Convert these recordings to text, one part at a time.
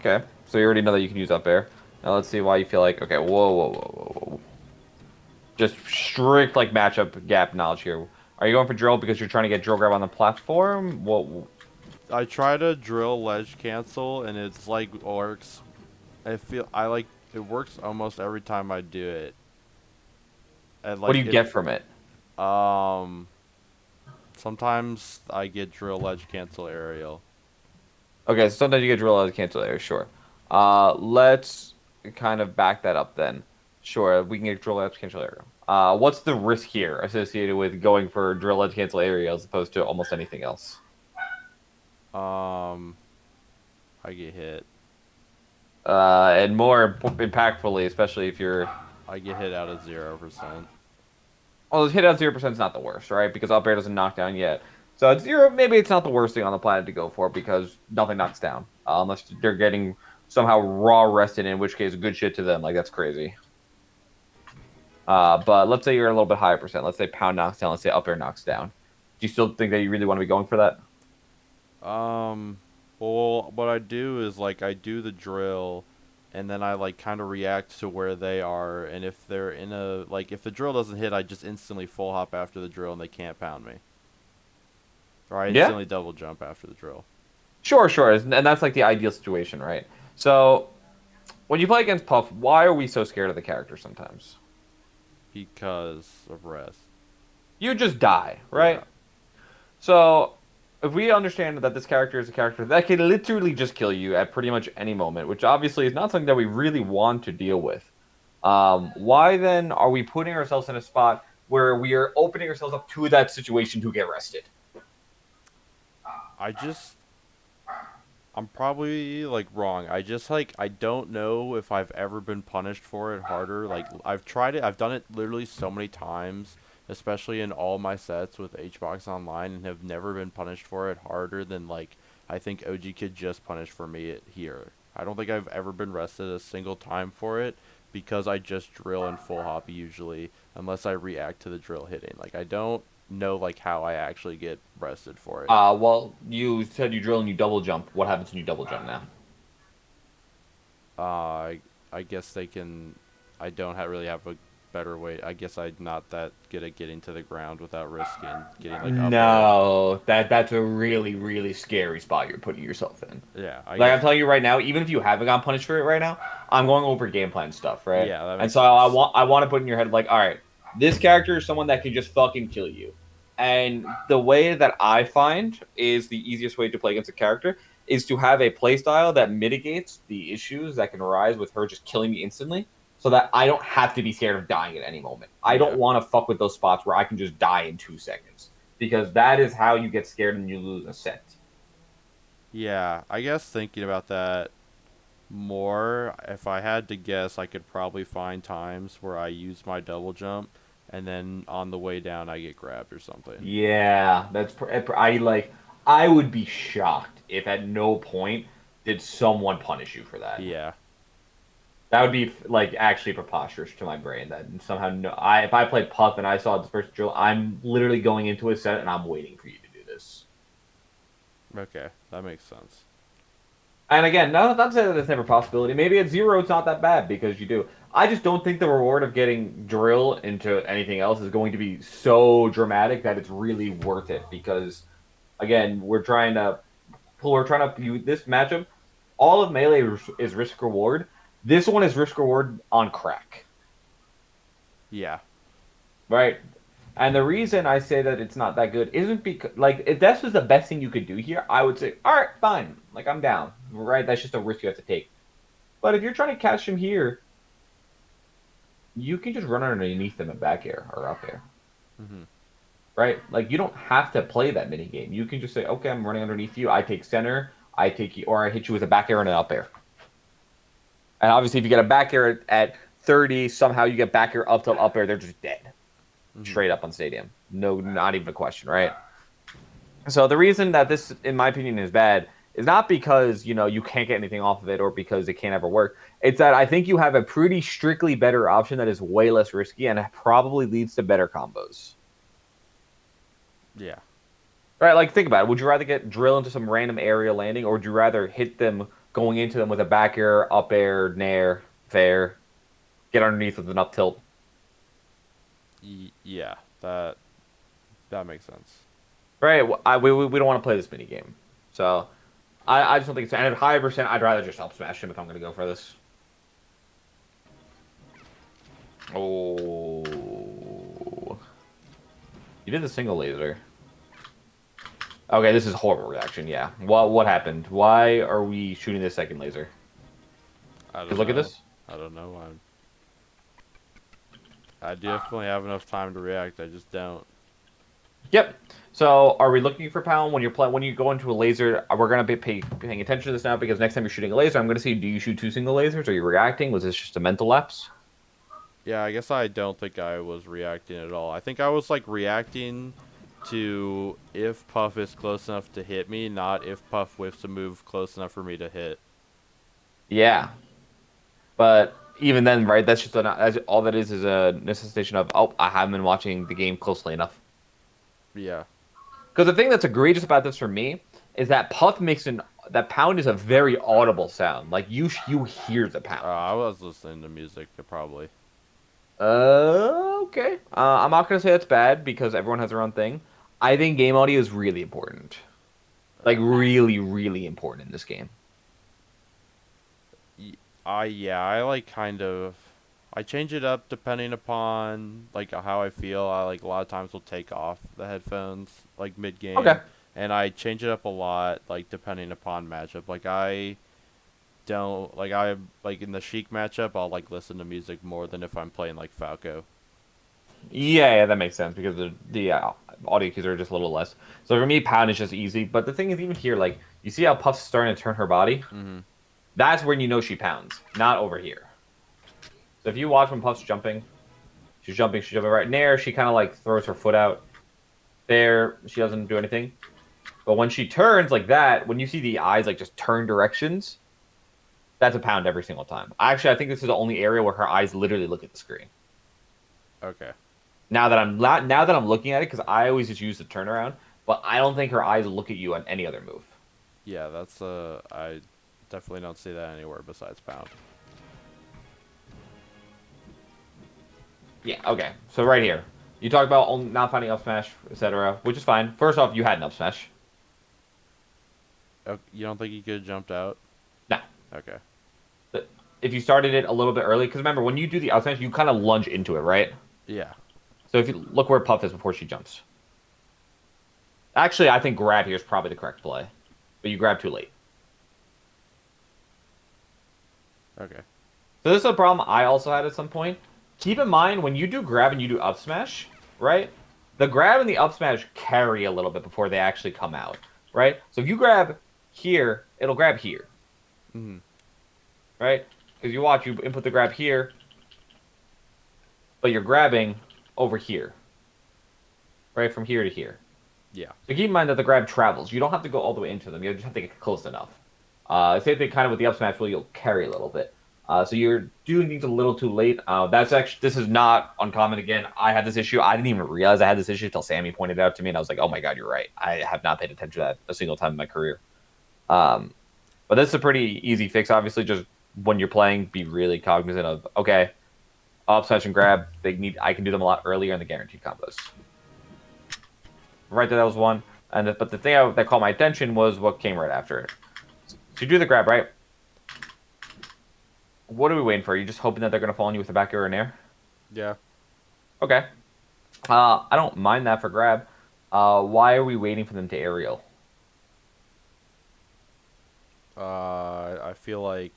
Okay, so you already know that you can use up air. Now let's see why you feel like, okay, whoa. Just strict like matchup gap knowledge here. Are you going for drill because you're trying to get drill grab on the platform? What? I try to drill ledge cancel, and it's like works. I like it works almost every time I do it. And What do like you get from it? um sometimes I get drill ledge cancel aerial. Okay, so sometimes you get drill out of cancel there, sure. Let's kind of back that up then. Sure, we can get drill edge cancel area. What's the risk here associated with going for drill edge cancel area as opposed to almost anything else? Um I get hit. And more impactfully, especially if you're, I get hit out of 0%. well, hit out 0% is not the worst, right? Because up air doesn't knock down yet. So it's zero. Maybe it's not the worst thing on the planet to go for because nothing knocks down unless they're getting somehow raw rested. In which case, good shit to them. Like that's crazy. But let's say you're a little bit higher percent. Let's say pound knocks down. Let's say up air knocks down. Do you still think that you really want to be going for that? Um well, what I do is like I do the drill, and then I like kind of react to where they are, and if they're in a like if the drill doesn't hit, I just instantly full hop after the drill and they can't pound me. Or I Yeah, instantly double jump after the drill. sure. And that's like the ideal situation, right? So when you play against Puff, why are we so scared of the character sometimes? Because of rest. You just die, Yeah. right? So if we understand that this character is a character that can literally just kill you at pretty much any moment, which obviously is not something that we really want to deal with, why then are we putting ourselves in a spot where we are opening ourselves up to that situation to get arrested? I just I'm probably like wrong. I just like I don't know if I've ever been punished for it harder. Like I've tried it. I've done it literally so many times, especially in all my sets with HBox Online, and have never been punished for it harder than like I think OG Kid just punished for me here. I don't think I've ever been rested a single time for it because I just drill and full hop usually unless I react to the drill hitting. Like I don't know like how I actually get rested for it. Well, you said you drill and you double jump. What happens when you double jump now? Uh, I guess they can. I don't really have a better way. I guess I'm not that good at getting to the ground without risking getting like up air. No, that's a really scary spot you're putting yourself in. Yeah, I Like I'm guess. telling you right now, even if you haven't gotten punished for it right now, I'm going over game plan stuff, right? Yeah, that And makes so I sense. want I want to put in your head like, all right, this character is someone that can just fucking kill you. And the way that I find is the easiest way to play against a character is to have a playstyle that mitigates the issues that can arise with her just killing me instantly, so that I don't have to be scared of dying at any moment. I don't Yeah, want to fuck with those spots where I can just die in 2 seconds because that is how you get scared and you lose a set. yeah. I guess thinking about that more, if I had to guess, I could probably find times where I use my double jump, and then on the way down I get grabbed or something. Yeah, I like. I would be shocked if at no point did someone punish you for that. Yeah. That would be like actually preposterous to my brain. That somehow no, I if I played Puff and I saw this first drill, I'm literally going into a set and I'm waiting for you to do this. Okay, that makes sense. And again, not to say that it's never a possibility. Maybe at zero, it's not that bad because you do. I just don't think the reward of getting drill into anything else is going to be so dramatic that it's really worth it. Because again, we're trying to view this matchup. All of melee is risk reward. This one is risk reward on crack, Yeah. right? And the reason I say that it's not that good isn't because, like, if this was the best thing you could do here, I would say, all right, fine, like I'm down, right? That's just a risk you have to take. But if you're trying to catch him here, you can just run underneath him and back air or up air, Mhm. right? Like you don't have to play that mini game. You can just say, okay, I'm running underneath you. I take center. I take you, or I hit you with a back air and an up air. And obviously, if you get a back air at 30, somehow you get back air up to up air, they're just dead, Mhm. straight up on stadium. No, not even a question, right? So the reason that this, in my opinion, is bad is not because you can't get anything off of it or because it can't ever work. It's that I think you have a pretty strictly better option that is way less risky and probably leads to better combos. Yeah. Right? Like think about it. Would you rather get drill into some random area landing or would you rather hit them going into them with a back air, up air, nair, fair, get underneath with an up tilt. Yeah, that makes sense. Right? We don't want to play this mini game. So I just don't think it's. And at high percent, I'd rather just up smash him if I'm going to go for this. Oh. You did the single laser. Okay, this is horrible reaction. Yeah. What happened? Why are we shooting this second laser? I Because don't look at know. this. I don't know. I definitely have enough time to react. I just don't. Yep. So are we looking for pound when you're playing when you go into a laser? We're gonna be paying attention to this now because next time you're shooting a laser, I'm gonna see do you shoot two single lasers? Are you reacting? Was this just a mental lapse? Yeah, I guess I don't think I was reacting at all. I think I was like reacting to if Puff is close enough to hit me, not if Puff whiffs a move close enough for me to hit. Yeah. But even then, right? That's all that is a necessitation of I haven't been watching the game closely enough. Yeah. Because the thing that's egregious about this for me is that Puff makes an that pound is a very audible sound. Like you hear the pound. I was listening to music, probably. Okay. I'm not gonna say that's bad because everyone has their own thing. I think game audio is really important. Like Uh, really, really important in this game. yeah, I like kind of. I change it up depending upon like how I feel. I like a lot of times will take off the headphones like mid Okay. game, and I change it up a lot like depending upon matchup. Like I don't like I like in the Sheik matchup, I'll like listen to music more than if I'm playing like Falco. Yeah, that makes sense because the audio cues are just a little less. So for me, pound is just easy. But the thing is, even here, like you see how Puff's starting to turn her body. Mhm. That's when you know she pounds, not over here. So if you watch when Puff's jumping, she's jumping right in there. She kind of like throws her foot out. There, she doesn't do anything. But when she turns like that, when you see the eyes like just turn directions, that's a pound every single time. Actually, I think this is the only area where her eyes literally look at the screen. Okay. Now that I'm looking at it, because I always just use the turnaround, but I don't think her eyes look at you on any other move. Yeah, that's I definitely don't see that anywhere besides Pound. Yeah, okay. So right here, you talk about not finding up smash, etc., which is fine. First off, you had an up smash. You don't think he could have jumped out? No, Okay. if you started it a little bit early, because remember when you do the up smash, you kind of lunge into it, right? Yeah. So if you look where Puff is before she jumps. Actually, I think grab here is probably the correct play, but you grab too late. Okay. So this is a problem I also had at some point. Keep in mind when you do grab and you do up smash, right? The grab and the up smash carry a little bit before they actually come out, right? So if you grab here, it'll grab here, Mhm. right? Because you watch, you input the grab here, but you're grabbing over here, right? From here to here. Yeah. So keep in mind that the grab travels. You don't have to go all the way into them. You just have to get close enough. Same thing kind of with the up smash where you'll carry a little bit. So you're doing things a little too late. That's actually this is not uncommon. Again, I had this issue. I didn't even realize I had this issue until Sammy pointed it out to me, and I was like, "Oh my god, you're right. I have not paid attention to that a single time in my career." Um, but this is a pretty easy fix. Obviously, just when you're playing, be really cognizant of okay, up smash and grab. I can do them a lot earlier in the guaranteed combos. Right there, that was one. But the thing that caught my attention was what came right after it. So you do the grab, right? What are we waiting for? Are you just hoping that they're going to fall on you with a back air or an air? Yeah. Okay. I don't mind that for grab. Why are we waiting for them to aerial? I feel like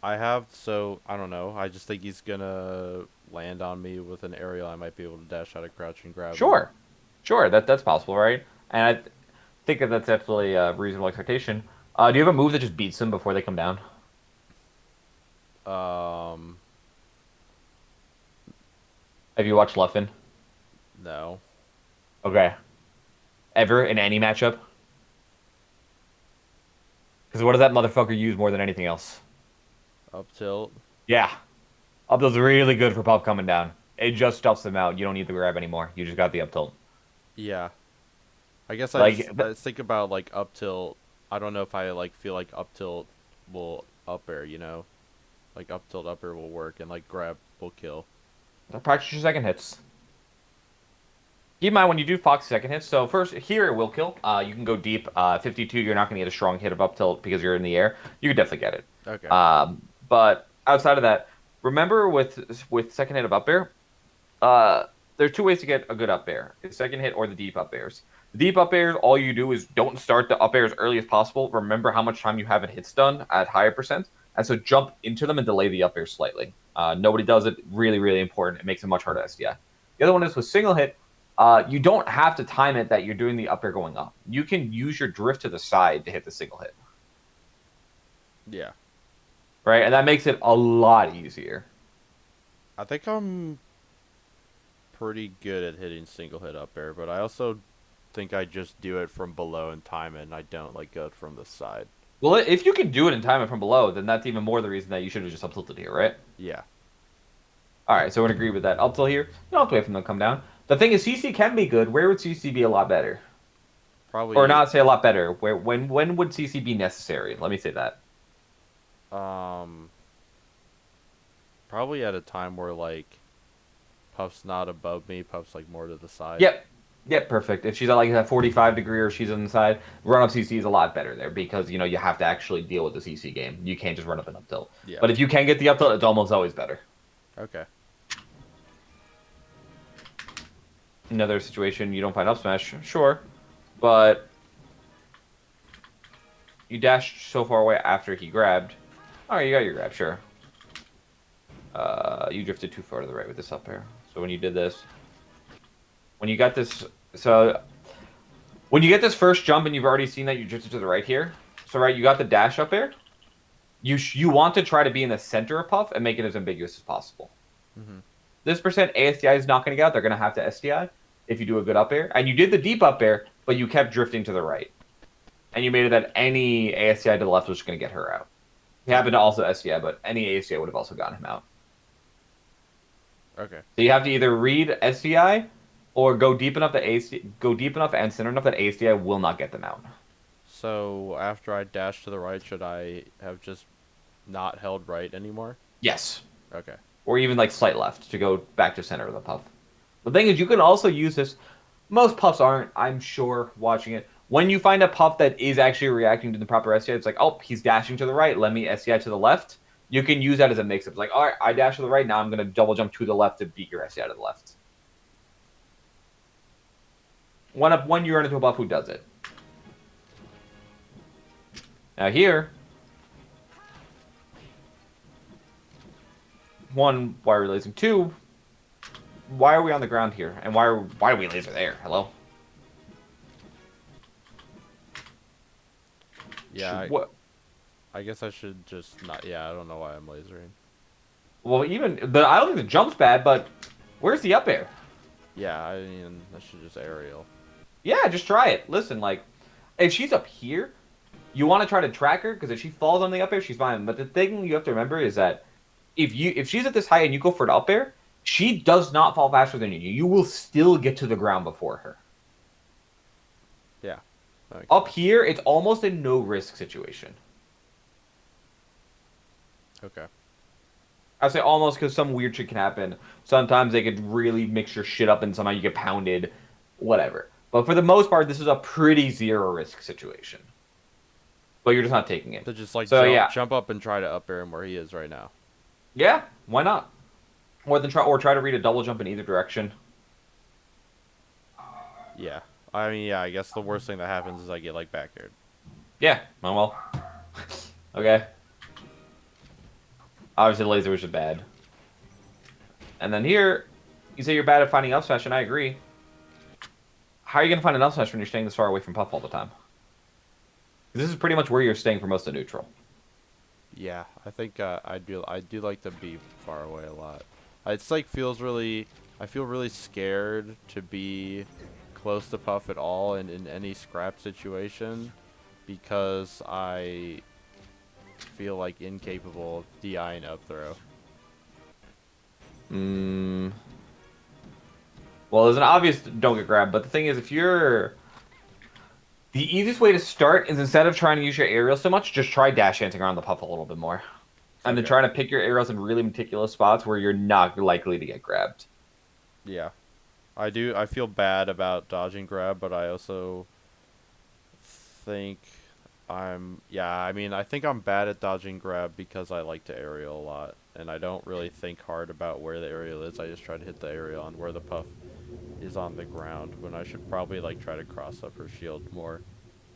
I don't know. I just think he's gonna land on me with an aerial. I might be able to dash out of crouch and grab him. Sure. Sure, that's possible, right? And think that that's definitely a reasonable expectation. Do you have a move that just beats them before they come down? Um, Have you watched Luffin? no. Okay. Ever in any matchup? Because what does that motherfucker use more than anything else? Up tilt. Yeah. Up tilt's really good for pop coming down. It just stuffs them out. You don't need the grab anymore. You just got the up tilt. Yeah. I guess Like, I just think about like up tilt. I don't know if I like feel like up tilt will up air, you know, like up tilt up air will work and like grab will kill. Practice your second hits. Keep in mind when you do Fox second hits. So first, here it will kill. You can go deep. 52, you're not going to get a strong hit of up tilt because you're in the air. You could definitely get it. Okay. But outside of that, remember with second hit of up air, uh, there's two ways to get a good up air: the second hit or the deep up airs. The deep up airs, all you do is don't start the up air as early as possible. Remember how much time you have in hits done at higher percent, and so jump into them and delay the up air slightly. Nobody does it. Really, really important. It makes it much harder to SDI. The other one is with single hit. You don't have to time it that you're doing the up air going up. You can use your drift to the side to hit the single hit, Yeah. right? And that makes it a lot easier. I think I'm pretty good at hitting single hit up air, but I also think I just do it from below and time it, and I don't like go from the side. Well, if you can do it and time it from below, then that's even more the reason that you should have just up tilted here, right? Yeah. All right, so I would agree with that. Up till here, you don't have to wait for them to come down. The thing is, CC can be good. Where would CC be a lot better? Or Probably not say a lot better. When would CC be necessary? Let me say that. um probably at a time where like Puff's not above me, Puff's like more to the side. Yep. Yep, perfect. If she's at like a 45 degree or she's on the side, run up CC is a lot better there because you have to actually deal with the CC game. You can't just run up and up tilt. Yeah. But if you can get the up tilt, it's almost always better. Okay. Another situation you don't find up smash, sure, but you dashed so far away after he grabbed. All right, you got your grab, sure. You drifted too far to the right with this up air. So when you did this, when you got this, so when you get this first jump and you've already seen that you drifted to the right here, so right, you got the dash up air. You want to try to be in the center of Puff and make it as ambiguous as possible. Mm-hmm. This percent ASDI is not going to get out. They're going to have to SDI if you do a good up air. And you did the deep up air, but you kept drifting to the right. And you made it that any ASDI to the left was going to get her out. He happened to also SDI, but any ASDI would have also gotten him out. Okay. So you have to either read SDI or go deep enough and center enough that ASDI will not get them out. So after I dash to the right, should I have just not held right anymore? Yes. Okay. Or even like slight left to go back to center of the puff. The thing is, you can also use this. Most puffs aren't, I'm sure, watching it. When you find a puff that is actually reacting to the proper SDI, it's like, oh, he's dashing to the right. Let me SDI to the left. You can use that as a mix-up. It's like, all right, I dash to the right. Now I'm going to double jump to the left to beat your SDI to the left. When you run into a buff who does it. Now here, one, why are we lasering? Two, why are we on the ground here? And why are we laser there? Hello? Yeah. What? I guess I should just not. Yeah, I don't know why I'm lasering. Well, I don't think the jump's bad, but where's the up air? Yeah, I mean, I should just aerial. Yeah, just try it. Listen, like, if she's up here, you want to try to track her, because if she falls on the up air, she's fine. But the thing you have to remember is that if she's at this height and you go for an up air, she does not fall faster than you. You will still get to the ground before her. Yeah. Up here, it's almost a no-risk situation. Okay. I say almost because some weird shit can happen. Sometimes they could really mix your shit up and somehow you get pounded. Whatever. But for the most part, this is a pretty zero-risk situation. But you're just not taking it. So just like So, jump up and try to up air him where he is right now. Yeah, why not? Or try to read a double jump in either direction. Yeah. I mean, yeah, I guess the worst thing that happens is I get like back aired. Yeah, oh well. Okay. Obviously, laser was just bad. And then here, you say you're bad at finding up smash, and I agree. How are you going to find an up smash when you're staying this far away from Puff all the time? This is pretty much where you're staying for most of neutral. Yeah, I think I do like to be far away a lot. It's like I feel really scared to be close to Puff at all in any scrap situation because I feel like incapable of DIing up throw. Well, there's an obvious don't get grabbed, but the thing is, if you're The easiest way to start is instead of trying to use your aerial so much, just try dash dancing around the puff a little bit more. And then Okay. trying to pick your arrows in really meticulous spots where you're not likely to get grabbed. Yeah. I do. I feel bad about dodging grab, but I also think Yeah, I mean, I think I'm bad at dodging grab because I like to aerial a lot, and I don't really think hard about where the aerial is. I just try to hit the aerial on where the puff is on the ground when I should probably like try to cross up her shield more.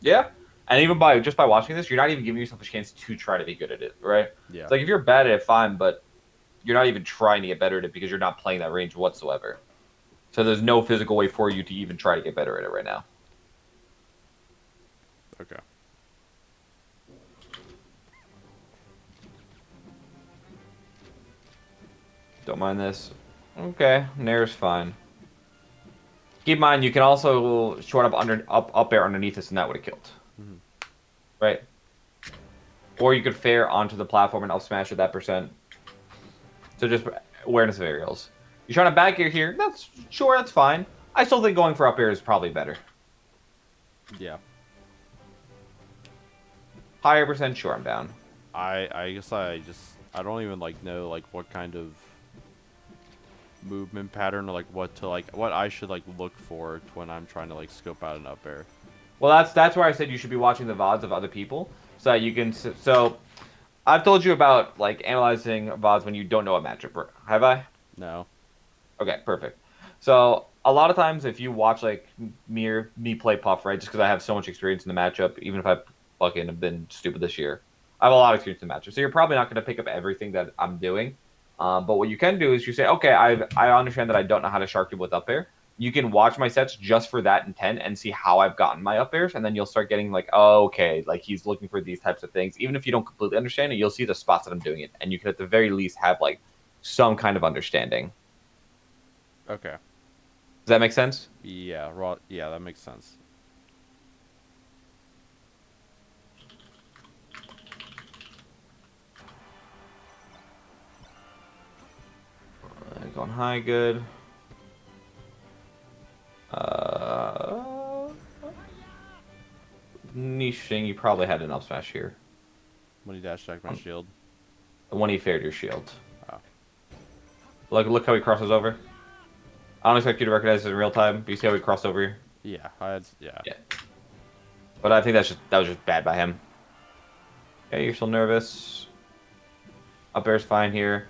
Yeah. And even by just by watching this, you're not even giving yourself a chance to try to be good at it, right? Yeah. It's like if you're bad at it, fine, but you're not even trying to get better at it because you're not playing that range whatsoever. So there's no physical way for you to even try to get better at it right now. Okay. Don't mind this. Okay, Nair's fine. Keep in mind, you can also short up air underneath this, and that would have killed, Hmm. right? Or you could fair onto the platform and up smash with that percent. So just awareness of aerials. You're trying to back air here. That's sure, that's fine. I still think going for up air is probably better. Yeah. Higher percent, sure, I'm down. I guess I don't even like know like what kind of movement pattern or like what I should like look for when I'm trying to like scope out an up air. Well, that's where I said you should be watching the VODs of other people so that you can. So I've told you about like analyzing VODs when you don't know a matchup, have I? No. Okay, perfect. So a lot of times, if you watch like me play Puff, right, just because I have so much experience in the matchup, even if I fucking have been stupid this year, I have a lot of experience in the matchup. So you're probably not going to pick up everything that I'm doing. But what you can do is you say, okay, I understand that I don't know how to shark people with up air. You can watch my sets just for that intent and see how I've gotten my up airs, and then you'll start getting like, oh, okay, like he's looking for these types of things. Even if you don't completely understand it, you'll see the spots that I'm doing it, and you can at the very least have like some kind of understanding. Okay. Does that make sense? Yeah, raw. Yeah, that makes sense. Going high, good. Uh, Niche thing, you probably had an up smash here. When he dash attacked my shield. The one he fared your shield. Oh. Look how he crosses over. I don't expect you to recognize it in real time, but you see how he crossed over here? Yeah, I had yeah. Yeah. But I think that was just bad by him. Okay, you're still nervous. Up air's fine here.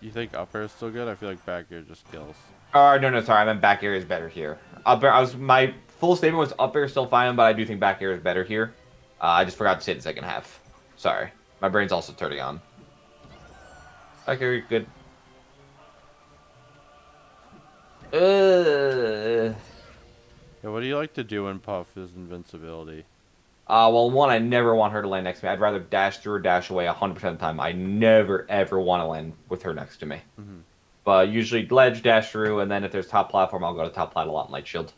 You think up air is still good? I feel like back air just kills. No, sorry, I meant back air is better here. Up air, my full statement was up air is still fine, but I do think back air is better here. I just forgot to say it in the second half. Sorry, my brain's also turning on. Back air, good. Uh, Yeah, what do you like to do in Puff is invincibility? well, one, I never want her to land next to me. I'd rather dash through or dash away 100% of the time. I never, ever want to land with her next to me. Hmm. But usually ledge, dash through, and then if there's top platform, I'll go to top plat a lot in light shield.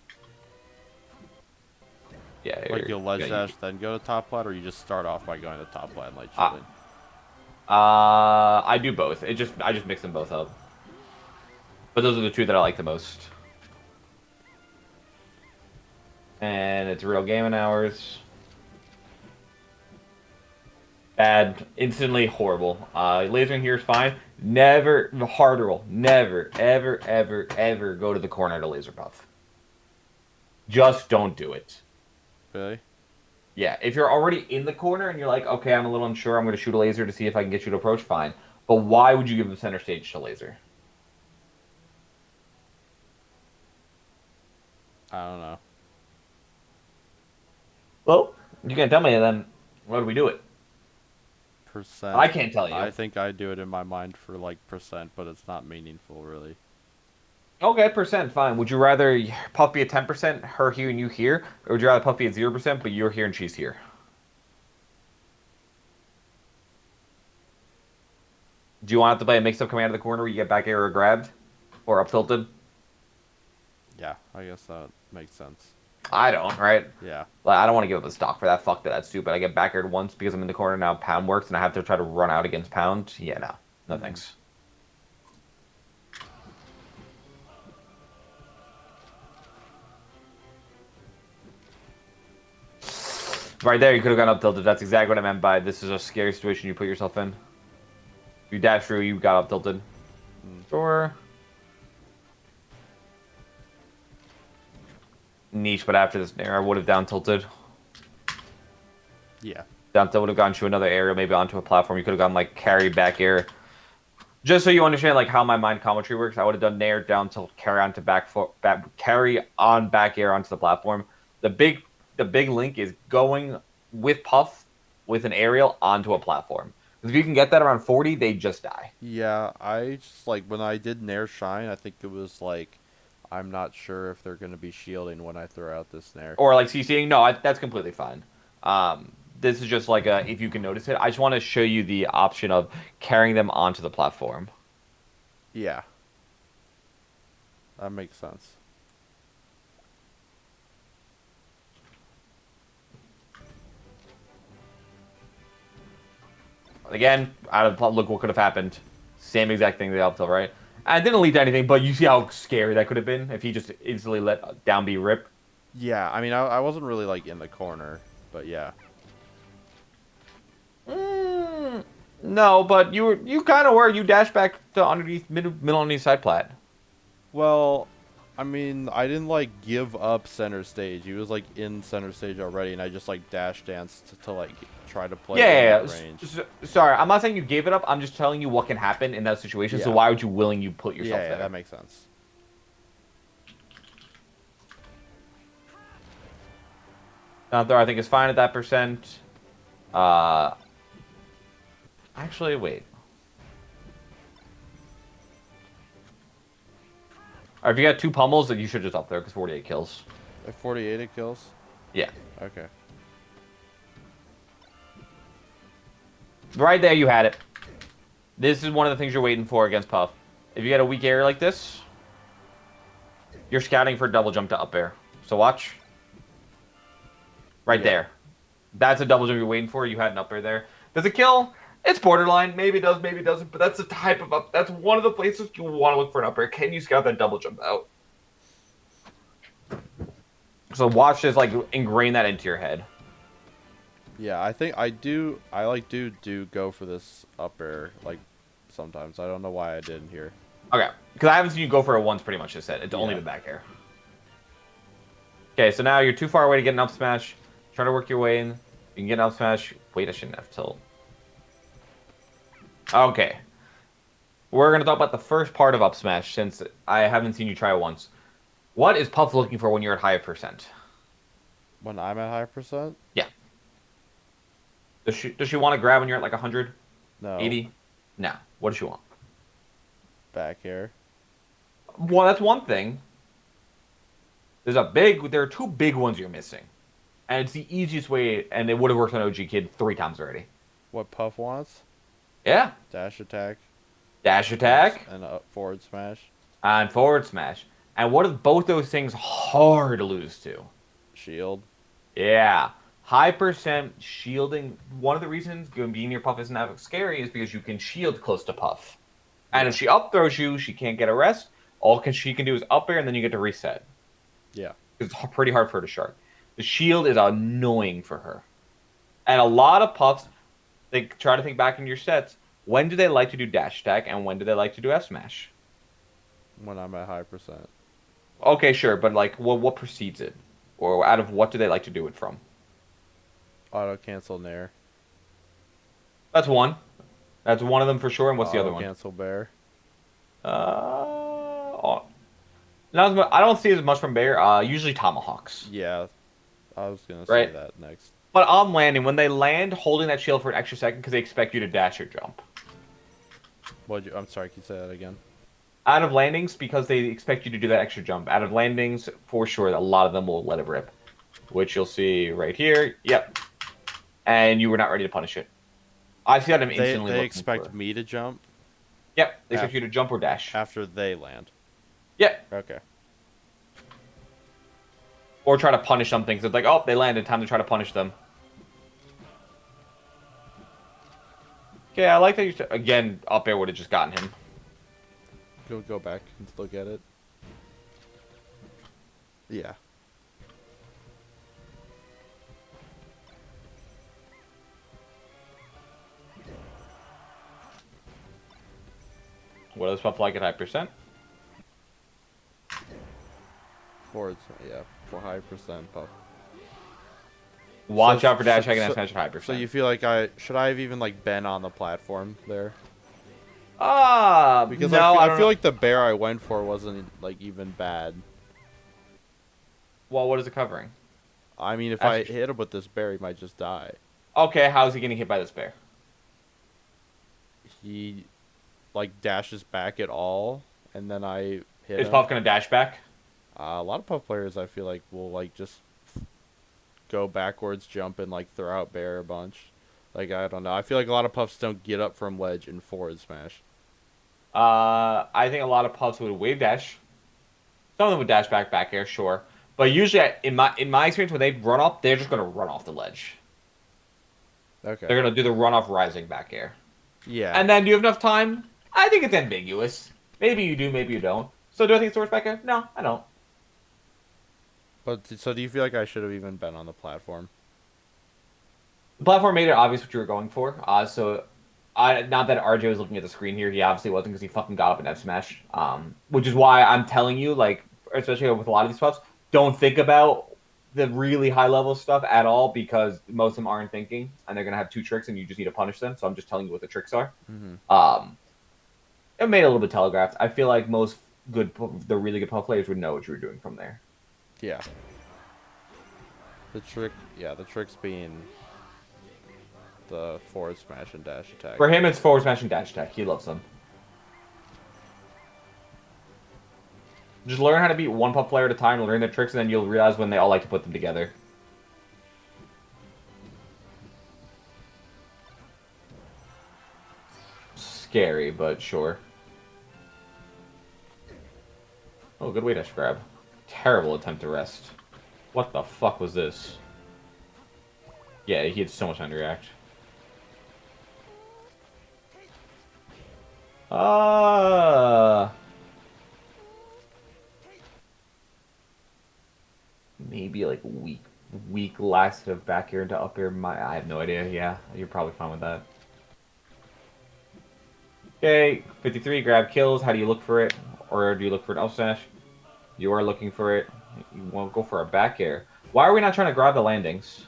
Yeah, Like you'll ledge yeah, dash then go to top plat, or you just start off by going to top plat and light uh, shielding? I do both. I just mix them both up. But those are the two that I like the most. And it's real gaming hours. Bad, instantly horrible. Lasering here is fine. Never, the hard roll. Never, ever, ever, ever go to the corner to laser buff. Just don't do it. Really? Yeah, if you're already in the corner and you're like, okay, I'm a little unsure, I'm going to shoot a laser to see if I can get you to approach, fine. But why would you give the center stage to laser? I don't know. Well, you can't tell me then. Why do we do it? I Percent. can't tell I you. think I do it in my mind for like percent, but it's not meaningful really. Okay, percent, fine. Would you rather Puff be at 10%, her here and you here? Or would you rather Puff be at 0%, but you're here and she's here? Do you want to play a mix-up coming out of the corner where you get back air or grabbed? Or up tilted? Yeah, I guess that makes sense. I don't, right? Yeah. Like, I don't want to give up a stock for that. Fuck that. That's stupid. I get back aired once because I'm in the corner now. Pound works, and I have to try to run out against Pound. Yeah, no. No Hmm. thanks. Right there, you could have gone up tilted. That's exactly what I meant by this is a scary situation you put yourself in. You dash through, you got up tilted. Mm. Sure. Niche, but after this nair, I would have down tilted. Yeah. Down tilt would have gone to another area, maybe onto a platform. You could have gone like carry back air. Just so you understand like how my mind commentary works, I would have done nair down tilt, carry on to carry on back air onto the platform. The big link is going with Puff with an aerial onto a platform. Because if you can get that around 40, they just die. Yeah, I just like when I did Nair Shine, I think it was like I'm not sure if they're gonna be shielding when I throw out this Nair. Or like CCing. No, that's completely fine. This is just like a if you can notice it. I just want to show you the option of carrying them onto the platform. Yeah, that makes sense. Again, out of look what could have happened. Same exact thing they up till right. And it didn't lead to anything, but you see how scary that could have been if he just instantly let down B rip. Yeah, I mean, I wasn't really like in the corner, but yeah. No, but you kind of were. You dashed back to underneath middle underneath side plat. Well, I mean, I didn't like give up center stage. He was like in center stage already, and I just like dash danced to like try to play in Yeah, that range. sorry, I'm not saying you gave it up. I'm just telling you what can happen in that situation. So Yeah, why would you willing you put yourself yeah, there? that makes sense. Down throw, I think is fine at that percent. Uh, actually, wait. Or if you got two pummels, then you should just up there because 48 kills. At 48 it kills. Yeah, Okay. right there you had it. This is one of the things you're waiting for against Puff. If you get a weak area like this, you're scouting for a double jump to up air. So watch. Right Yeah. there. That's a double jump you're waiting for. You had an up air there. Does it kill? It's borderline. Maybe it does, maybe it doesn't. But that's the type of up. That's one of the places you want to look for an up air. Can you scout that double jump out? So watch this, like, ingrain that into your head. Yeah, I think I do. I like do go for this up air like sometimes. I don't know why I didn't here. Okay. Because I haven't seen you go for it once pretty much this set. It's only Yeah. been back air. Okay, so now you're too far away to get an up smash. Try to work your way in. You can get an up smash. Wait, I shouldn't have tilt. Okay. We're going to talk about the first part of up smash since I haven't seen you try it once. What is Puff looking for when you're at high percent? When I'm at high percent? Yeah. Does she want to grab when you're at like 100? No. 80? No. What does she want? Back air. Well, that's one thing. There are two big ones you're missing. And it's the easiest way, and it would have worked on OG Kid 3 times already. What Puff wants? Yeah. Dash attack. Dash attack. And a forward smash. And forward smash. And what are both those things hard to lose to? Shield. Yeah. High percent shielding. One of the reasons being near Puff isn't that scary is because you can shield close to Puff. And if she up throws you, she can't get a rest. She can do is up air, and then you get to reset. Yeah. It's pretty hard for her to shark. The shield is annoying for her. And a lot of Puffs, they try to think back in your sets. When do they like to do dash attack, and when do they like to do F smash? When I'm at high percent. Okay, sure, but like, what precedes it? Or out of what do they like to do it from? Auto cancel Nair. That's one. That's one of them for sure. And what's the other Auto one? cancel bear. Not as much, I don't see as much from Bear. Usually tomahawks. Yeah. I was gonna say Right. that next. But on landing, when they land, holding that shield for an extra second because they expect you to dash or jump. I'm sorry, can you say that again? Out of landings, because they expect you to do that extra jump. Out of landings, for sure, a lot of them will let it rip. Which you'll see right here. Yep. And you were not ready to punish it. I see that I'm instantly They looking expect for. me to jump Yep. They expect you to jump or dash. after they land. Yep. Okay. Or try to punish something. So it's like, oh, they landed. Time to try to punish them. Okay, I like that you... Again, up air would have just gotten him. Go back and look at it. Yeah. What does Puff like at high percent? Forward, yeah, for high percent puff. Watch out for dash hack and smash at high So percent. you feel like should I have even like been on the platform there? Because No, I I don't feel know. like the bear I went for wasn't like even bad. Well, what is it covering? I mean, if I Ash- hit him with this bear, he might just die. Okay, how is he getting hit by this bear? He like dashes back at all, and then I hit Is him. Puff gonna dash back? A lot of puff players I feel like will like just go backwards, jump, and like throw out bear a bunch. Like I don't know. I feel like a lot of puffs don't get up from ledge in forward smash. I think a lot of Puffs would wave dash. Some of them would dash back air, sure. But usually, in my experience, when they run off, they're just gonna run off the ledge. Okay. They're gonna do the run off rising back air. Yeah. And then do you have enough time? I think it's ambiguous. Maybe you do, maybe you don't. So do I think it's worth back air? No, I don't. But so do you feel like I should have even been on the platform? The platform made it obvious what you were going for. Not that RJ was looking at the screen here. He obviously wasn't because he fucking got up in F Smash. Which is why I'm telling you, like, especially with a lot of these puffs, don't think about the really high level stuff at all because most of them aren't thinking and they're gonna have two tricks and you just need to punish them. So I'm just telling you what the tricks are. Mm-hmm. It made it a little bit telegraphed. I feel like the really good puff players would know what you were doing from there. Yeah. The tricks being the forward smash and dash attack. For him, it's forward smash and dash attack. He loves them. Just learn how to beat one puff player at a time, learn their tricks, and then you'll realize when they all like to put them together. Scary, but sure. Oh, good way dash grab. Terrible attempt to rest. What the fuck was this? Yeah, he had so much time to react. Uh... Maybe like weak last of back air into up air. I have no idea. Yeah, you're probably fine with that. Okay, 53, grab kills. How do you look for it? Or do you look for an up smash? You are looking for it. You won't go for a back air. Why are we not trying to grab the landings?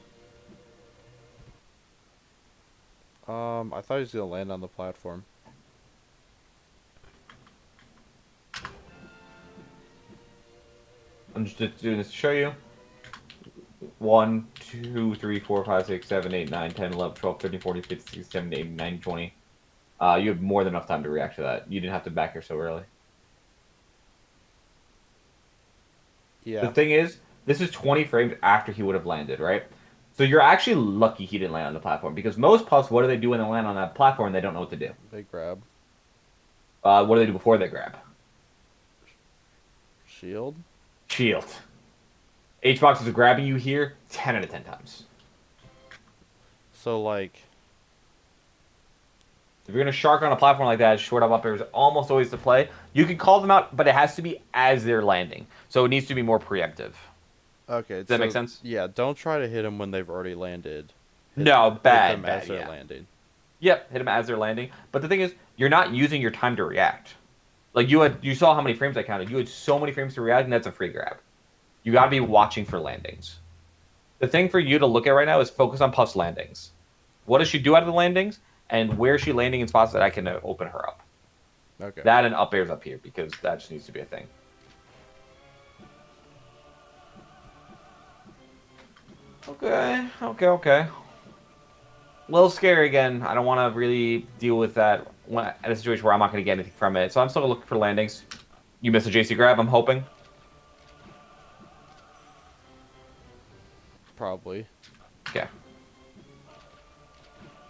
I thought he was gonna land on the platform. I'm just doing this to show you. 1, 2, 3, 4, 5, 6, 7, 8, 9, 10, 11, 12, 13, 14, 15, 16, 17, 18, 19, 20. You have more than enough time to react to that. You didn't have to back air so early. The Yeah. thing is, this is 20 frames after he would have landed, right? So you're actually lucky he didn't land on the platform because most puffs, what do they do when they land on that platform? They don't know what to do. They grab. What do they do before they grab? Shield? Shield. H-box is grabbing you here 10 out of 10 times. So like If you're going to shark on a platform like that, short up air is almost always the play. You can call them out, but it has to be as they're landing. So it needs to be more preemptive. okay, Does that make sense? Yeah, don't try to hit them when they've already landed. No, Hit bad, them as bad, they're yeah. landing. Yep, hit them as they're landing. But the thing is, you're not using your time to react. Like you saw how many frames I counted. You had so many frames to react, and that's a free grab. You got to be watching for landings. The thing for you to look at right now is focus on Puff's landings. What does she do out of the landings, and where is she landing in spots that I can open her up? Okay. That and up airs up here because that just needs to be a thing. Okay. A little scary again. I don't want to really deal with that in a situation where I'm not going to get anything from it. So I'm still looking for landings. You missed a JC grab, I'm hoping. Probably. Okay.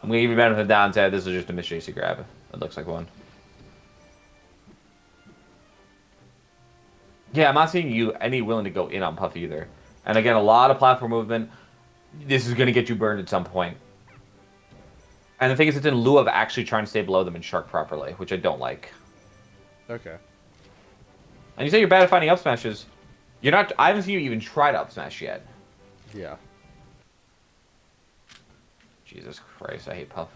I'm going to give you benefit of the downside. This is just a missed JC grab. It looks like one. Yeah, I'm not seeing you any willing to go in on Puff either. And again, a lot of platform movement. This is going to get you burned at some point. And the thing is, it's in lieu of actually trying to stay below them and shark properly, which I don't like. Okay. And you say you're bad at finding up smashes. You're not. I haven't seen you even try to up smash yet. Yeah. Jesus Christ, I hate Puff.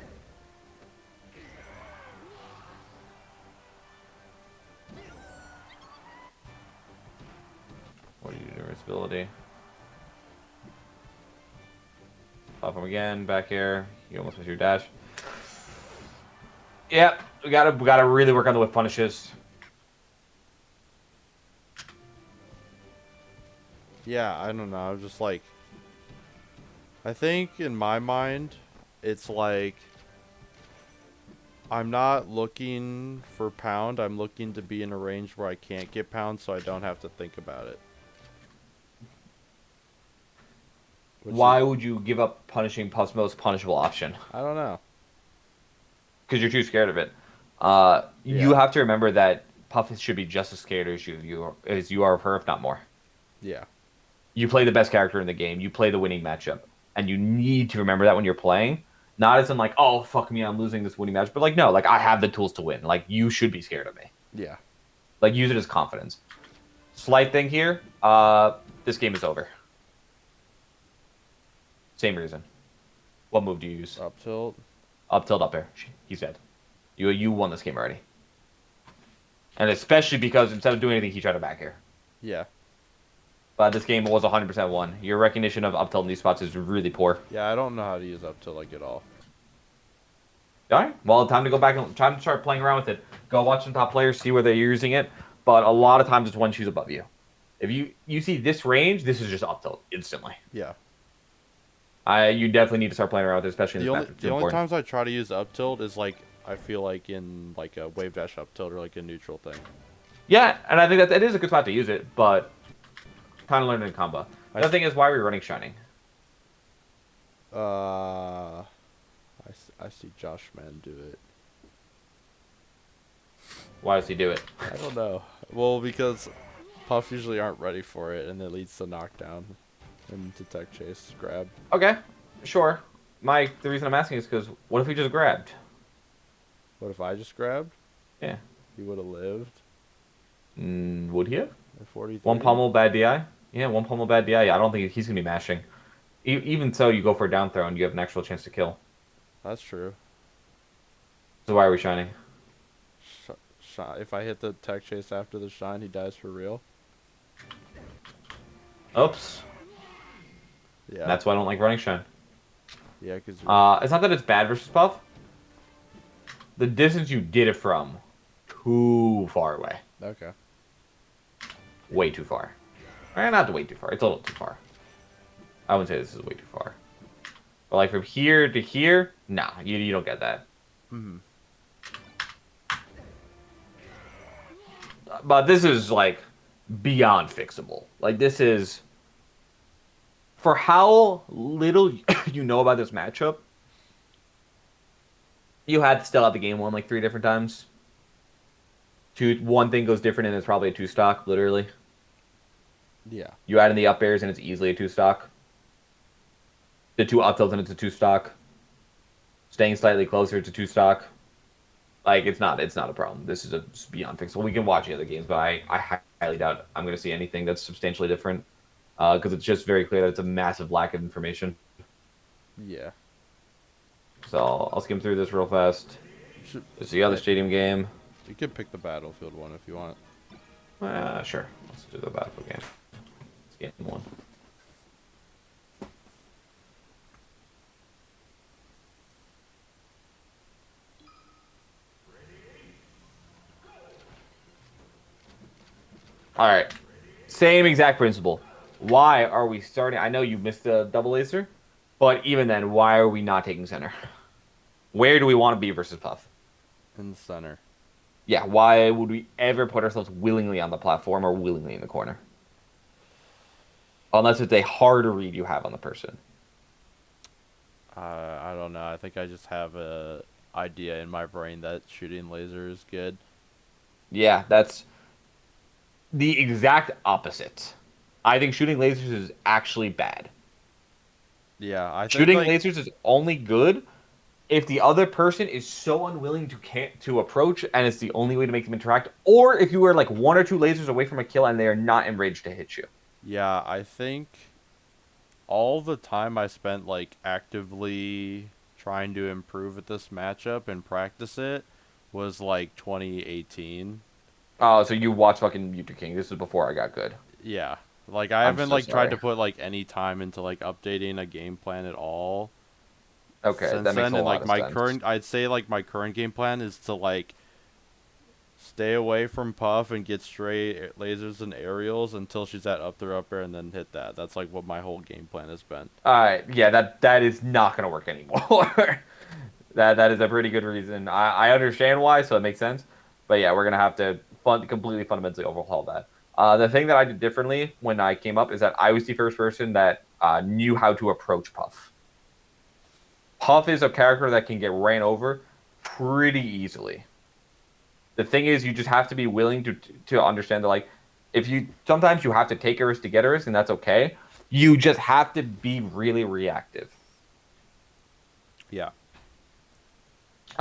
possibility. Pop him again, back here. You almost missed your dash. Yep, we gotta really work on the whiff punishes. Yeah, I don't know. I'm just like, I think in my mind, it's like I'm not looking for pound. I'm looking to be in a range where I can't get pound, so I don't have to think about it. Which is, Why would you give up punishing Puff's most punishable option? I don't know. Because you're too scared of it. You Yeah, have to remember that Puff should be just as scared as you are of her, if not more. yeah, You play the best character in the game. You play the winning matchup, and you need to remember that when you're playing. Not as in like, oh fuck me, I'm losing this winning match, but like no, like I have the tools to win. Like you should be scared of me. yeah. Like use it as confidence. Slight thing here. This game is over. Same reason. What move do you use? Up tilt. Up tilt up air. He's dead. You won this game already. And especially because instead of doing anything, he tried to back air. Yeah, But this game was 100% won. Your recognition of up tilt in these spots is really poor. yeah. I don't know how to use up tilt like at all. All right. Well, time to go back and time to start playing around with it. Go watch some top players, see where they're using it. But a lot of times it's one shoes above you. If you see this range, this is just up tilt instantly. Yeah. You definitely need to start playing around with it, especially in The this only match. It's the only important. times I try to use up tilt is like I feel like in like a wave dash up tilt or like a neutral thing. Yeah, and I think that is a good spot to use it, but kind of learn in combo. The I other thing is why are we running Shining? I see Josh Man do it. Why does he do it? I don't know. Well, because Puff usually aren't ready for it, and it leads to knockdown and to tech chase grab. Okay, sure. The reason I'm asking is because what if we just grabbed? What if I just grabbed? Yeah. He would have lived. Would he have? At 43. One pummel, bad DI? Yeah, one pummel, bad DI. I don't think he's going to be mashing. Even so, you go for a down throw and you have an actual chance to kill. That's true. So why are we Shining? If I hit the tech chase after the shine, he dies for real. Oops. Yeah. That's why I don't like running Shine. Yeah, because It's not that it's bad versus Puff. The distance you did it from, too far away. okay. Way too far. Not way too far. It's a little too far. I wouldn't say this is way too far. But like from here to here, nah, you don't get that. Hmm. But this is like beyond fixable. Like this is for how little you know about this matchup. You had to still have the game won like 3 different times. One thing goes different and it's probably a 2 stock, literally. Yeah. You add in the up airs and it's easily a 2 stock. The 2 up tilts and it's a 2 stock. Staying slightly closer, it's a 2 stock. Like it's not a problem. This is it's beyond fixable. We can watch the other games, but I highly doubt I'm going to see anything that's substantially different because it's just very clear that it's a massive lack of information. Yeah. So I'll skim through this real fast. It's the other stadium game. You can pick the battlefield one if you want. Sure. Let's do the battlefield game. It's game 1. All right. Same exact principle. Why are we starting? I know you missed the double laser, but even then, why are we not taking center? Where do we want to be versus Puff? In the center. Yeah, why would we ever put ourselves willingly on the platform or willingly in the corner? Unless it's a harder read you have on the person. I don't know. I think I just have a idea in my brain that shooting laser is good. Yeah, that's the exact opposite. I think shooting lasers is actually bad. Yeah, I think Shooting like lasers is only good if the other person is so unwilling to approach and it's the only way to make them interact, or if you are like 1 or 2 lasers away from a kill and they are not enraged to hit you. yeah, I think all the time I spent like actively trying to improve at this matchup and practice it was like 2018. Oh, so you watch fucking Mewtwo King. This is before I got good. Yeah, Like I I'm haven't so like tried sorry. to put like any time into like updating a game plan at all Okay, since that makes then. a And lot like of sense. I'd say like my current game plan is to like stay away from Puff and get straight lasers and aerials until she's at up air and then hit that. That's like what my whole game plan has been. All right, yeah, that is not gonna work anymore. That is a pretty good reason. I understand why, so it makes sense. But yeah, we're gonna have to completely fundamentally overhaul that. The thing that I did differently when I came up is that I was the first person that knew how to approach Puff. Puff is a character that can get ran over pretty easily. The thing is, you just have to be willing to understand that, like, if you sometimes you have to take a risk to get a risk, and that's okay. You just have to be really reactive. Yeah.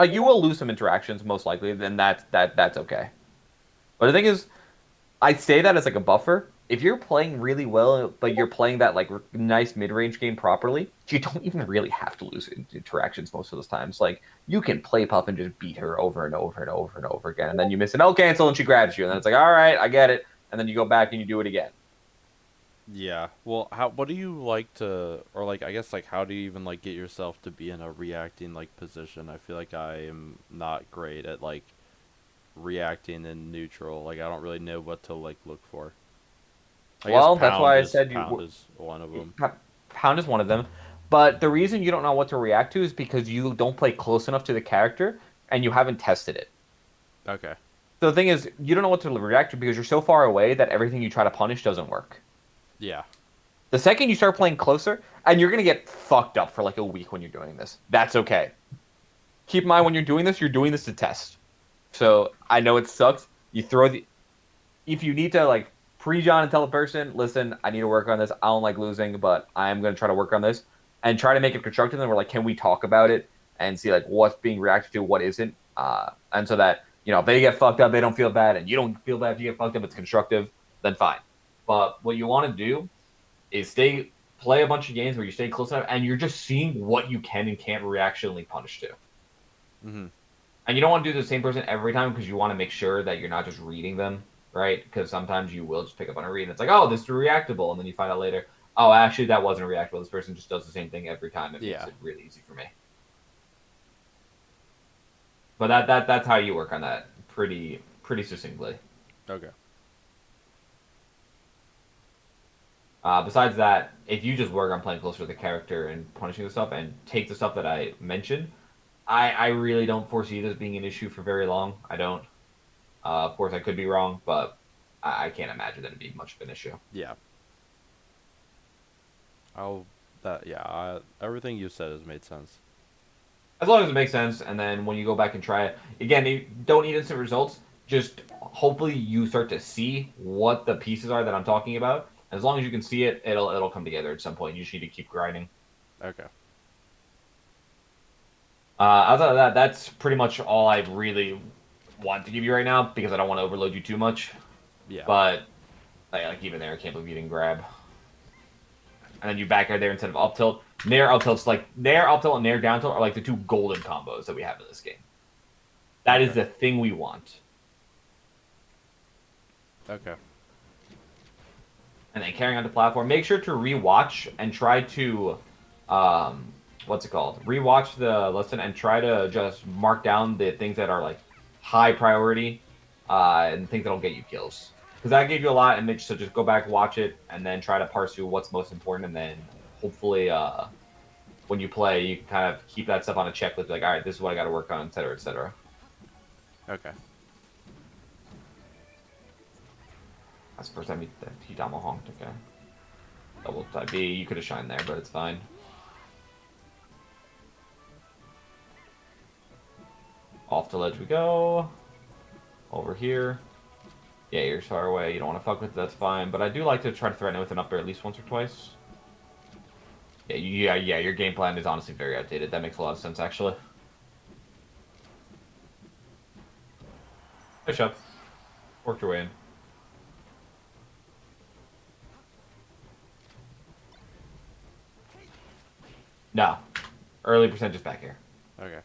You will lose some interactions most likely, then that's okay. But the thing is, I say that as like a buffer. If you're playing really well, but you're playing that like nice mid-range game properly, you don't even really have to lose interactions most of those times. Like you can play Puff and just beat her over and over and over and over again, and then you miss an L cancel and she grabs you, and then it's like, all right, I get it, and then you go back and you do it again. Yeah. Well, how what do you like to or like I guess like how do you even like get yourself to be in a reacting like position? I feel like I am not great at like reacting in neutral. Like I don't really know what to like look for. I guess Well, that's why I said pound is one of them. Pound is one of them. But the reason you don't know what to react to is because you don't play close enough to the character and you haven't tested it. Okay. So the thing is, you don't know what to react to because you're so far away that everything you try to punish doesn't work. Yeah. The second you start playing closer, and you're gonna get fucked up for like a week when you're doing this. That's okay. Keep in mind when you're doing this to test. So I know it sucks. You throw the if you need to like pre-John and tell the person, listen, I need to work on this. I don't like losing, but I'm gonna try to work on this and try to make it constructive. And we're like, can we talk about it and see like what's being reacted to, what isn't, and so that if they get fucked up, they don't feel bad, and you don't feel bad if you get fucked up. It's constructive, then fine. But what you want to do is play a bunch of games where you stay close enough and you're just seeing what you can and can't reactionally punish to. Mhm. And you don't want to do the same person every time because you want to make sure that you're not just reading them, right? Because sometimes you will just pick up on a read and it's like, oh, this is reactable. And then you find out later, oh, actually, that wasn't reactable. This person just does the same thing every time. It makes Yeah. it really easy for me. But that's how you work on that pretty succinctly. Okay. Besides that, if you just work on playing closer to the character and punishing the stuff and take the stuff that I mentioned, I really don't foresee this being an issue for very long. I don't. Of course, I could be wrong, but I can't imagine that it'd be much of an issue. Yeah. I'll that yeah, everything you said has made sense. As long as it makes sense, and then when you go back and try it, again, you don't need instant results. Just hopefully you start to see what the pieces are that I'm talking about. As long as you can see it, it'll come together at some point. You just need to keep grinding. Okay. Outside of that, that's pretty much all I really want to give you right now because I don't want to overload you too much. Yeah. But like even there, I can't believe you didn't grab. And then you back air there instead of up tilt. Nair up tilt's like nair up tilt and nair down tilt are like the two golden combos that we have in this game. That is Okay. the thing we want. Okay. And then carrying on the platform, make sure to rewatch and try to, what's it called? Rewatch the lesson and try to just mark down the things that are like high priority, and things that'll get you kills. Because that gave you a lot, and so just go back, watch it, and then try to parse through what's most important, and then hopefully, when you play, you can kind of keep that stuff on a checklist, like, all right, this is what I got to work on, etc., etc. Okay. That's the first time he Damo honked. Okay, double type B. You could have shined there, but it's fine. Off the ledge we go. Over here. Yeah, you're far away. You don't want to fuck with it. That's fine. But I do like to try to threaten it with an up air at least once or twice. Yeah. Your game plan is honestly very outdated. That makes a lot of sense, actually. Push up. Worked your way in. No. Early percentage back here. Okay.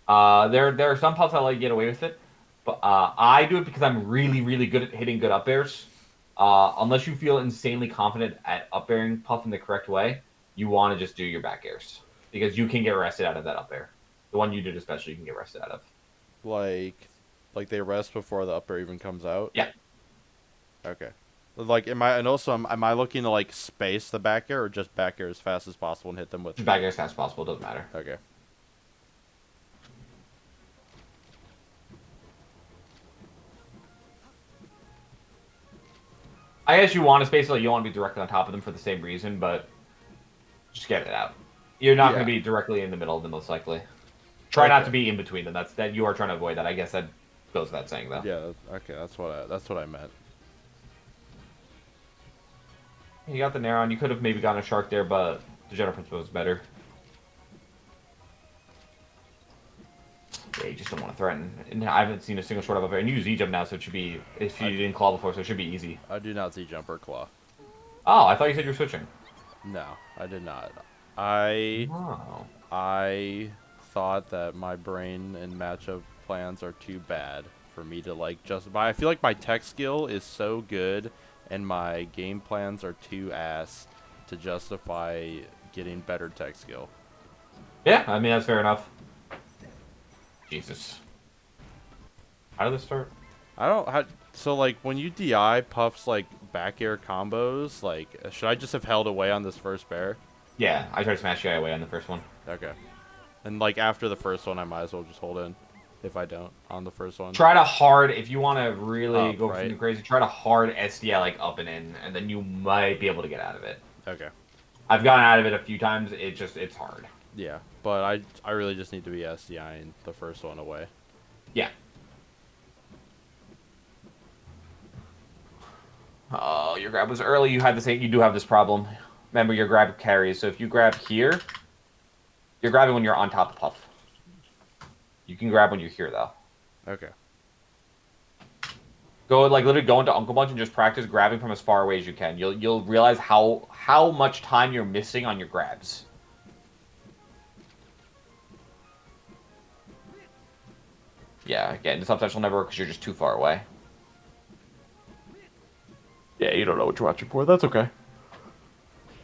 There are some puffs I let you get away with it, but I do it because I'm really good at hitting good up airs. Unless you feel insanely confident at up airing Puff in the correct way, you want to just do your back airs because you can get arrested out of that up air. The one you did especially, you can get arrested out of. Like, they rest before the upper even comes out. Yeah, Okay. Like, am I looking to like space the back air or just back air as fast as possible and hit them with? just back air as fast as possible. Doesn't matter. Okay. I guess you want to space it, like you want to be directly on top of them for the same reason, but just get it out. You're not going Yeah. to be directly in the middle of them, most likely. Try not to be in between them. That you are trying to avoid that. I guess that goes without saying, though. Yeah. Okay. That's what I meant. You got the Naron. You could have maybe gotten a shark there, but the general principle was better. Yeah, you just don't want to threaten. And I haven't seen a single short up there. And you use E-jump now, so it should be, if you didn't claw before, so it should be easy. I do not see jumper claw. Oh, I thought you said you were switching. No, I did not. I Oh. I thought that my brain and matchup plans are too bad for me to like justify. I feel like my tech skill is so good and my game plans are too ass to justify getting better tech skill. Yeah, I mean, that's fair enough. Jesus. How did this start? I don't so like when you DI Puff's like back air combos, like should I just have held away on this first bear? Yeah, I tried to smash you away on the first one. Okay. And like after the first one I might as well just hold in if I don't on the first one. Try to hard, if you want to really Up, go right? from crazy, try to hard SDI like up and in, and then you might be able to get out of it. Okay. I've gotten out of it a few times. It's hard. Yeah, but I really just need to be SDIing the first one away. Yeah. Oh, your grab was early. You had the same. You do have this problem. Remember, your grab carries. So if you grab here, you're grabbing when you're on top of Puff. You can grab when you're here, though. Okay. Go literally go into Uncle Bunch and just practice grabbing from as far away as you can. You'll realize how much time you're missing on your grabs. Yeah, again, the subtouch will never work because you're just too far away. Yeah, you don't know what you're watching for. That's okay.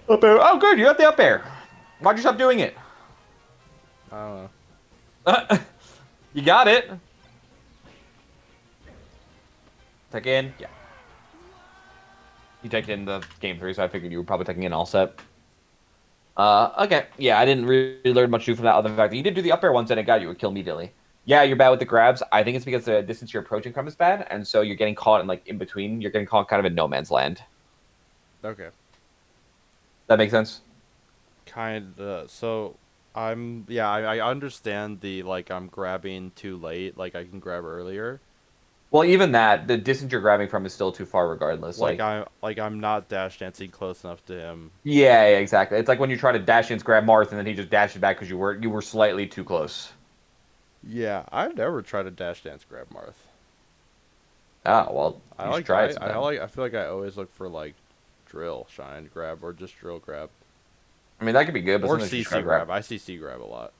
Up air. Oh, good. You got the up air. Why'd you stop doing it? I don't know. You got it. Tech in. Yeah. You teched in the game 3, so I figured you were probably teching in all set. Okay. Yeah, I didn't really learn much new from that other fact that you did do the up air once and it got you a kill immediately. Yeah, you're bad with the grabs. I think it's because the distance you're approaching from is bad, and so you're getting caught in in between. You're getting caught kind of in no man's land. Okay. That makes sense? Kinda. So I understand the like I'm grabbing too late. Like I can grab earlier. Well, even that, the distance you're grabbing from is still too far regardless. I'm not dash dancing close enough to him. Yeah, exactly. It's like when you try to dash in, grab Marth, and then he just dashes back because you were slightly too close. Yeah, I've never tried to dash dance grab Marth. Ah, well, you should try it sometime. I feel like I always look for like drill shine grab or just drill grab I mean, that could be good, but or sometimes you just CC gotta grab. grab. I CC grab a lot.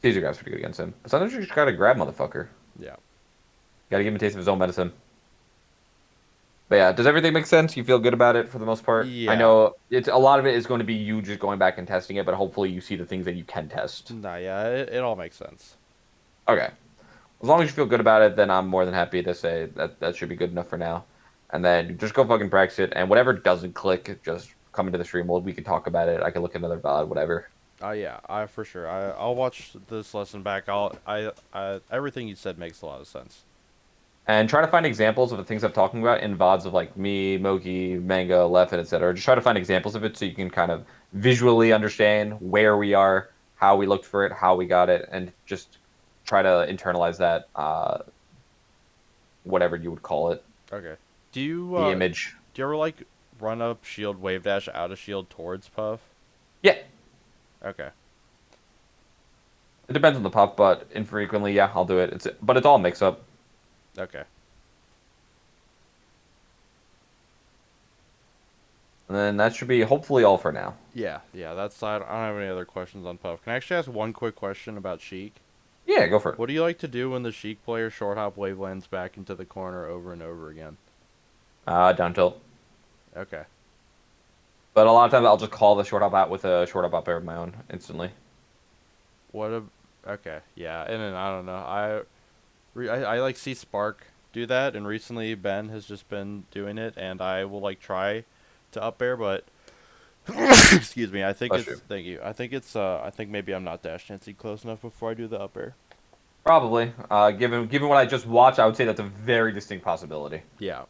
Caesar grab's pretty good against him. But sometimes you just gotta grab motherfucker. Yeah. Gotta give him a taste of his own medicine. But yeah, does everything make sense? You feel good about it for the most part? Yeah. I know it's a lot of it is going to be you just going back and testing it, but hopefully you see the things that you can test. Nah, yeah, it all makes sense. Okay. As long as you feel good about it, then I'm more than happy to say that should be good enough for now. And then just go fucking practice it, and whatever doesn't click, just come into the stream mode. We can talk about it. I can look at another VOD, whatever. Yeah, I for sure. I'll watch this lesson back. Everything you said makes a lot of sense. And try to find examples of the things I'm talking about in VODs of like me, Moki, Manga, Leffen, etc. Just try to find examples of it so you can kind of visually understand where we are, how we looked for it, how we got it, and just try to internalize that, whatever you would call it, Okay. Do you the image. do you ever like run up shield wave dash out of shield towards Puff? Yeah, Okay. it depends on the puff, but infrequently, yeah, I'll do it. But it's all mix up. Okay. And then that should be hopefully all for now. Yeah, that's I don't have any other questions on Puff. Can I actually ask one quick question about Sheik? Yeah, go for it. What do you like to do when the Sheik player short hop wave lands back into the corner over and over again? Down tilt. Okay. But a lot of times I'll just call the short hop out with a short hop up air of my own instantly. What a. Okay. Yeah. And then I don't know. I like see Spark do that, and recently Ben has just been doing it, and I will like try to up air, but excuse me. I think Bless it's you. thank you. I think maybe I'm not dash dancing close enough before I do the up air. Probably. Given what I just watched, I would say that's a very distinct possibility. Yeah.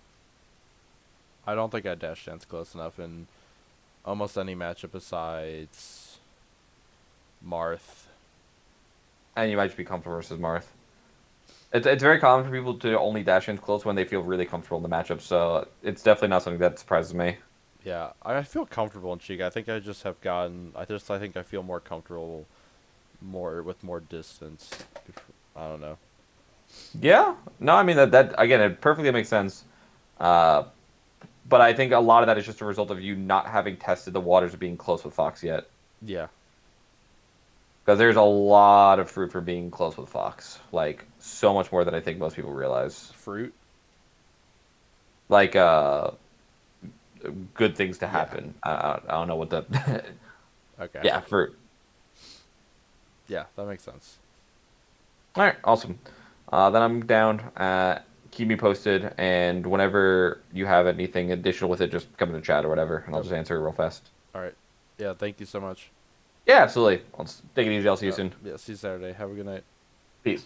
I don't think I dash dance close enough in almost any matchup besides Marth. And you might just be comfortable versus Marth. It's very common for people to only dash in close when they feel really comfortable in the matchup, so it's definitely not something that surprises me. Yeah, I feel comfortable in Cheek. I think I just have gotten. I think I feel more comfortable, more with more distance. I don't know. Yeah, no, I mean that again, it perfectly makes sense. Uh, but I think a lot of that is just a result of you not having tested the waters of being close with Fox yet. Yeah, Because there's a lot of fruit for being close with Fox, like so much more than I think most people realize. fruit. Like good things to Yeah. happen. I don't know what the Okay. yeah, fruit. Yeah, that makes sense. All right, awesome. Then I'm down. Keep me posted, and whenever you have anything additional with it, just come in the chat or whatever, and I'll Yep. just answer it real fast. All right. Yeah. Thank you so much. Yeah, absolutely. Let's take it easy. I'll see you soon. Yeah. See you Saturday. Have a good night. Peace.